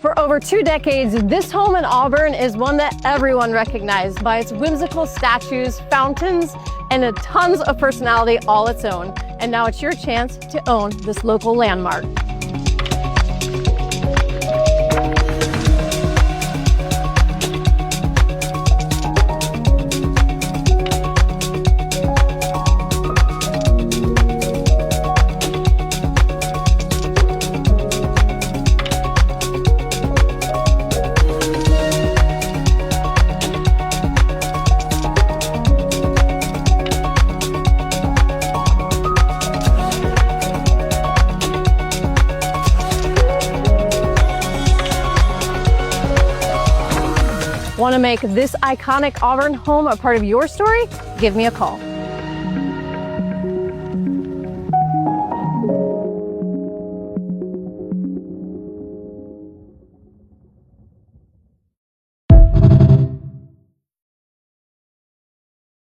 For over 2 decades, this home in Auburn is one that everyone recognized by its whimsical statues, fountains, and tons of personality all its own. And now it's your chance to own this local landmark. Want to make this iconic Auburn home a part of your story? Give me a call.